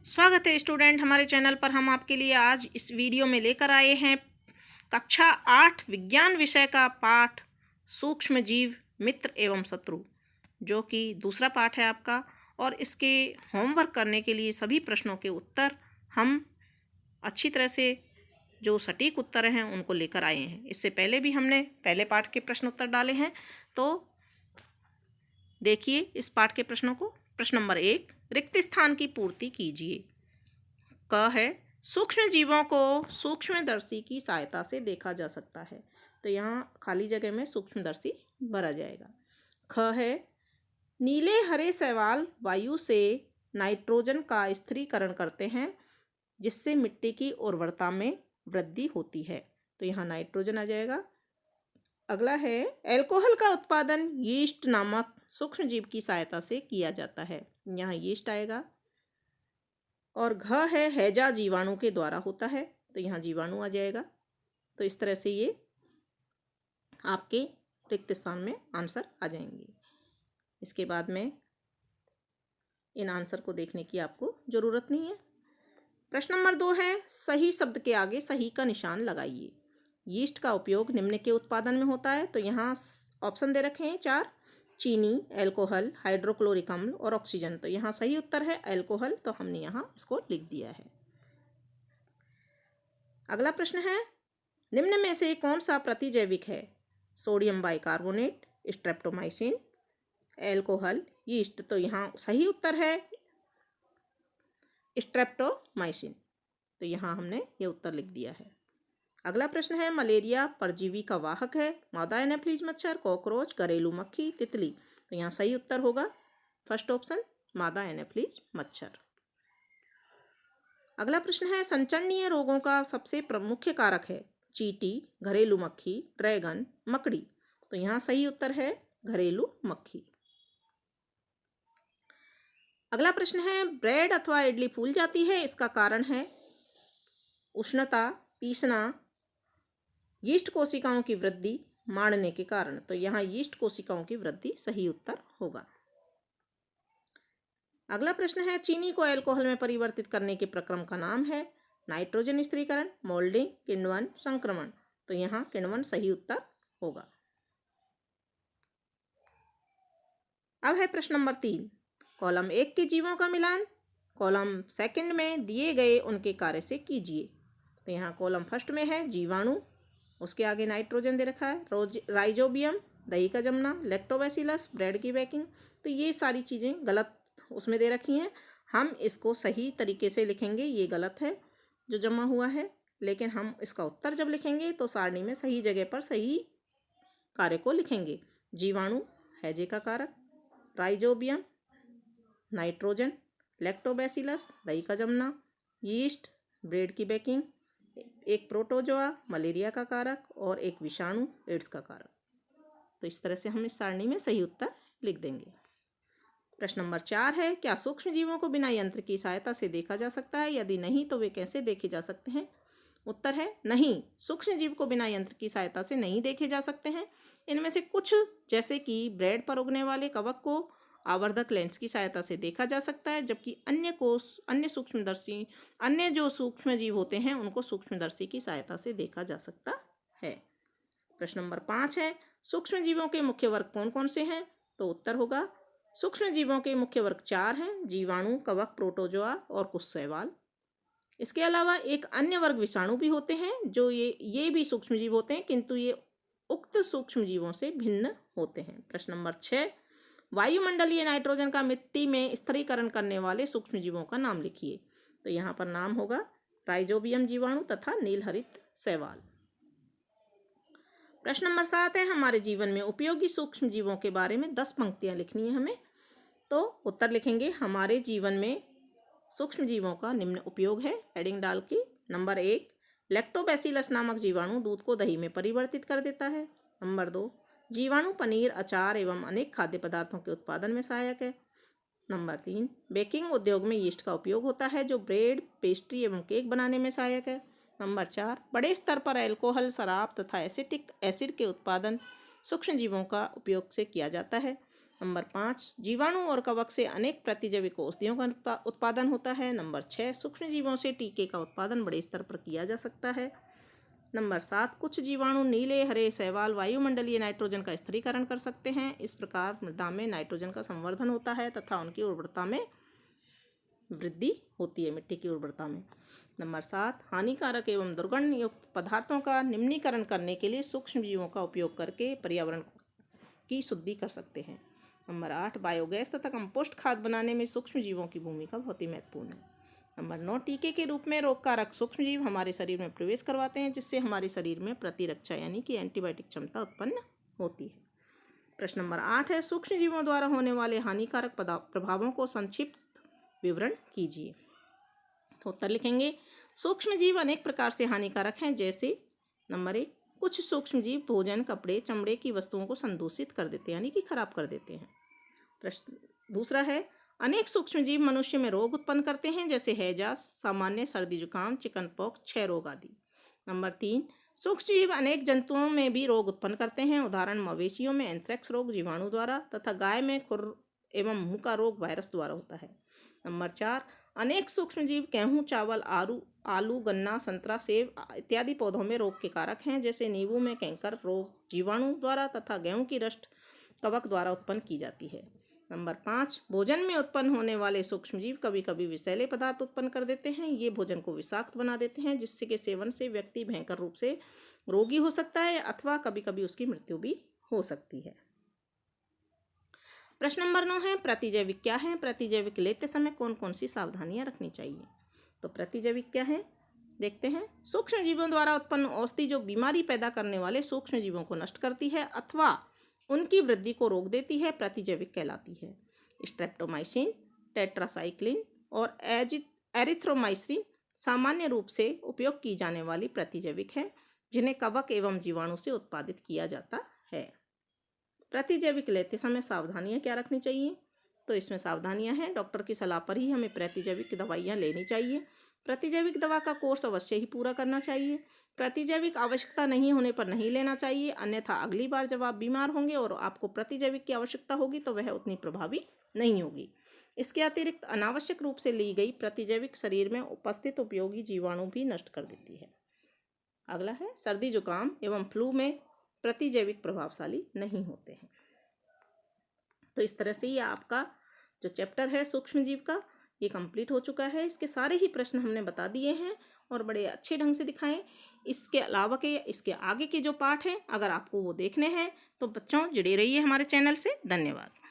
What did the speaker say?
स्वागत है स्टूडेंट, हमारे चैनल पर हम आपके लिए आज इस वीडियो में लेकर आए हैं कक्षा 8 विज्ञान विषय का पाठ सूक्ष्म जीव मित्र एवं शत्रु, जो कि दूसरा पाठ है आपका। और इसके होमवर्क करने के लिए सभी प्रश्नों के उत्तर हम अच्छी तरह से जो सटीक उत्तर हैं उनको लेकर आए हैं। इससे पहले भी हमने पहले पाठ के प्रश्न उत्तर डाले हैं, तो देखिए इस पाठ के प्रश्नों को। प्रश्न नंबर 1, रिक्त स्थान की पूर्ति कीजिए। क है, सूक्ष्म जीवों को सूक्ष्मदर्शी की सहायता से देखा जा सकता है, तो यहाँ खाली जगह में सूक्ष्मदर्शी भरा जाएगा। ख है, नीले हरे शैवाल वायु से नाइट्रोजन का स्थिरीकरण करते हैं, जिससे मिट्टी की उर्वरता में वृद्धि होती है, तो यहाँ नाइट्रोजन आ जाएगा। अगला है, अल्कोहल का उत्पादन यीस्ट नामक सूक्ष्म जीव की सहायता से किया जाता है, यहाँ यीस्ट आएगा। और घ है, हैजा जीवाणु के द्वारा होता है, तो यहाँ जीवाणु आ जाएगा। तो इस तरह से ये आपके रिक्त स्थान में आंसर आ जाएंगे। इसके बाद में इन आंसर को देखने की आपको ज़रूरत नहीं है। प्रश्न नंबर 2 है, सही शब्द के आगे सही का निशान लगाइए। यीस्ट का उपयोग निम्न के उत्पादन में होता है, तो यहाँ ऑप्शन दे रखे हैं 4, चीनी, अल्कोहल, हाइड्रोक्लोरिक अम्ल और ऑक्सीजन, तो यहाँ सही उत्तर है अल्कोहल, तो हमने यहाँ इसको लिख दिया है। अगला प्रश्न है, निम्न में से कौन सा प्रतिजैविक है? Sodium bicarbonate, streptomycin, alcohol, yeast, तो यहाँ सही उत्तर है स्ट्रेप्टोमाइसिन, तो यहाँ हमने ये उत्तर लिख दिया है। अगला प्रश्न है, मलेरिया परजीवी का वाहक है? मादा एनाफिलीज मच्छर, कॉकरोच, घरेलू मक्खी, तितली, तो यहाँ सही उत्तर होगा फर्स्ट ऑप्शन, मादा एनाफिलीज मच्छर। अगला प्रश्न है, संचरणीय रोगों का सबसे प्रमुख कारक है? चींटी, घरेलू मक्खी, ड्रैगन, मकड़ी, तो यहाँ सही उत्तर है घरेलू मक्खी। अगला प्रश्न है, ब्रेड अथवा इडली फूल जाती है, इसका कारण है उष्णता, पीसना, यीस्ट कोशिकाओं की वृद्धि, माड़ने के कारण, तो यहाँ यीस्ट कोशिकाओं की वृद्धि सही उत्तर होगा। अगला प्रश्न है, चीनी को अल्कोहल में परिवर्तित करने के प्रक्रम का नाम है? नाइट्रोजन स्थिरीकरण, मोल्डिंग, किण्वन, संक्रमण, तो यहाँ किण्वन सही उत्तर होगा। अब है प्रश्न नंबर 3, कॉलम 1 के जीवों का मिलान कॉलम सेकंड में दिए गए उनके कार्य से कीजिए, तो यहाँ कॉलम फर्स्ट में है जीवाणु, उसके आगे नाइट्रोजन दे रखा है, राइजोबियम दही का जमना, लैक्टोबैसिलस ब्रेड की बेकिंग, तो ये सारी चीज़ें गलत उसमें दे रखी हैं। हम इसको सही तरीके से लिखेंगे, ये गलत है जो जमा हुआ है, लेकिन हम इसका उत्तर जब लिखेंगे तो सारणी में सही जगह पर सही कार्य को लिखेंगे। जीवाणु हैजे का कारक, राइजोबियम नाइट्रोजन, लैक्टोबैसिलस दही का जमना, यीस्ट ब्रेड की बेकिंग, एक प्रोटोजोआ मलेरिया का कारक और एक विषाणु एड्स का कारक, तो इस तरह से हम इस सारणी में सही उत्तर लिख देंगे। प्रश्न नंबर 4 है, क्या सूक्ष्म जीवों को बिना यंत्र की सहायता से देखा जा सकता है? यदि नहीं तो वे कैसे देखे जा सकते हैं? उत्तर है नहीं, सूक्ष्म जीव को बिना यंत्र की सहायता से नहीं देखे जा सकते हैं। इनमें से कुछ, जैसे कि ब्रेड पर उगने वाले कवक को आवर्धक लेंस की सहायता से देखा जा सकता है, जबकि अन्य जो सूक्ष्म जीव होते हैं उनको सूक्ष्मदर्शी की सहायता से देखा जा सकता है। प्रश्न नंबर 5 है, सूक्ष्म जीवों के मुख्य वर्ग कौन कौन से हैं? तो उत्तर होगा, सूक्ष्म जीवों के मुख्य वर्ग 4 हैं, जीवाणु, कवक, प्रोटोजोआ और कुछ शैवाल। इसके अलावा एक अन्य वर्ग विषाणु भी होते हैं, जो ये भी सूक्ष्म जीव होते हैं, किंतु ये उक्त सूक्ष्म जीवों से भिन्न होते हैं। प्रश्न नंबर 6, वायुमंडलीय नाइट्रोजन का मिट्टी में स्थिरीकरण करने वाले सूक्ष्म जीवों का नाम लिखिए, तो यहाँ पर नाम होगा राइजोबियम जीवाणु तथा नीलहरित शैवाल। प्रश्न नंबर 7 है, हमारे जीवन में उपयोगी सूक्ष्म जीवों के बारे में 10 पंक्तियां लिखनी है हमें, तो उत्तर लिखेंगे, हमारे जीवन में सूक्ष्म जीवों का निम्न उपयोग है, हेडिंग डाल के। नंबर 1, लैक्टोबैसिलस नामक जीवाणु दूध को दही में परिवर्तित कर देता है। नंबर 2, जीवाणु पनीर, अचार एवं अनेक खाद्य पदार्थों के उत्पादन में सहायक है। नंबर 3, बेकिंग उद्योग में यीस्ट का उपयोग होता है, जो ब्रेड, पेस्ट्री एवं केक बनाने में सहायक है। नंबर 4, बड़े स्तर पर अल्कोहल, शराब तथा एसिटिक एसिड के उत्पादन सूक्ष्म जीवों का उपयोग से किया जाता है। नंबर 5, जीवाणु और कवक से अनेक प्रतिजैविक औषधियों का उत्पादन होता है। नंबर 6, सूक्ष्म जीवों से टीके का उत्पादन बड़े स्तर पर किया जा सकता है। नंबर 7, कुछ जीवाणु नीले, हरे, शैवाल, वायुमंडलीय नाइट्रोजन का स्थिरीकरण कर सकते हैं। इस प्रकार मृदा में नाइट्रोजन का संवर्धन होता है तथा उनकी उर्वरता में वृद्धि होती है, मिट्टी की उर्वरता में। नंबर 7, हानिकारक एवं दुर्गंध युक्त पदार्थों का निम्नीकरण करने के लिए सूक्ष्म जीवों का उपयोग करके पर्यावरण की शुद्धि कर सकते हैं। नंबर 8, बायोगैस तथा कंपोस्ट खाद बनाने में सूक्ष्म जीवों की भूमिका बहुत ही महत्वपूर्ण है। नंबर 9, टीके के रूप में रोगकारक सूक्ष्म जीव हमारे शरीर में प्रवेश करवाते हैं, जिससे हमारे शरीर में प्रतिरक्षा यानी कि एंटीबायोटिक क्षमता उत्पन्न होती है। प्रश्न नंबर 8 है, सूक्ष्म जीवों द्वारा होने वाले हानिकारक प्रभावों को संक्षिप्त विवरण कीजिए। तो उत्तर लिखेंगे, सूक्ष्म जीव अनेक प्रकार से हानिकारक हैं, जैसे नंबर 1, कुछ सूक्ष्म जीव भोजन, कपड़े, चमड़े की वस्तुओं को संदूषित कर देते हैं यानी कि खराब कर देते हैं। प्रश्न दूसरा है, अनेक सूक्ष्म जीव मनुष्य में रोग उत्पन्न करते हैं, जैसे हैजा, सामान्य सर्दी जुकाम, चिकन पॉक्स, क्षय रोग आदि। नंबर 3, सूक्ष्म जीव अनेक जंतुओं में भी रोग उत्पन्न करते हैं, उदाहरण मवेशियों में एंथ्रेक्स रोग जीवाणु द्वारा तथा गाय में खुर एवं मुंह का रोग वायरस द्वारा होता है। नंबर 4, अनेक सूक्ष्म जीव गेहूं, चावल, आलू, गन्ना, संतरा, सेब इत्यादि पौधों में रोग के कारक हैं, जैसे नींबू में कैंकर रोग जीवाणु द्वारा तथा गेहूं की रस्ट कवक द्वारा उत्पन्न की जाती है। नंबर 5, भोजन में उत्पन्न होने वाले सूक्ष्म जीव कभी कभी विषैले पदार्थ उत्पन्न कर देते हैं। ये भोजन को विषाक्त बना देते हैं, जिससे के सेवन से व्यक्ति भयंकर रूप से रोगी हो सकता है अथवा कभी कभी उसकी मृत्यु भी हो सकती है। प्रश्न नंबर 9 है, प्रतिजैविक क्या है? प्रतिजैविक लेते समय कौन कौन सी सावधानियां रखनी चाहिए? तो प्रतिजैविक क्या है, देखते हैं। सूक्ष्म जीवों द्वारा उत्पन्न औषधि जो बीमारी पैदा करने वाले सूक्ष्म जीवों को नष्ट करती है अथवा उनकी वृद्धि को रोक देती है, प्रतिजैविक कहलाती है। स्ट्रेप्टोमाइसिन, टेट्रासाइक्लिन और एरिथ्रोमाइसिन सामान्य रूप से उपयोग की जाने वाली प्रतिजैविक है, जिन्हें कवक एवं जीवाणु से उत्पादित किया जाता है। प्रतिजैविक लेते समय सावधानियां क्या रखनी चाहिए? तो इसमें सावधानियां हैं, डॉक्टर की सलाह पर ही हमें प्रतिजैविक दवाइयां लेनी चाहिए। प्रतिजैविक दवा का कोर्स अवश्य ही पूरा करना चाहिए। प्रतिजैविक आवश्यकता नहीं होने पर नहीं लेना चाहिए, अन्यथा अगली बार जब आप बीमार होंगे और आपको प्रतिजैविक की आवश्यकता होगी तो वह उतनी प्रभावी नहीं होगी। इसके अतिरिक्त अनावश्यक रूप से ली गई प्रतिजैविक शरीर में उपस्थित उपयोगी जीवाणु भी नष्ट कर देती है। अगला है, सर्दी जुकाम एवं फ्लू में प्रतिजैविक प्रभावशाली नहीं होते हैं। तो इस तरह से ये आपका जो चैप्टर है सूक्ष्म जीव का, ये कंप्लीट हो चुका है। इसके सारे ही प्रश्न हमने बता दिए हैं और बड़े अच्छे ढंग से दिखाएं। इसके अलावा के इसके आगे के जो पार्ट हैं, अगर आपको वो देखने हैं तो बच्चों जुड़े रहिए हमारे चैनल से। धन्यवाद।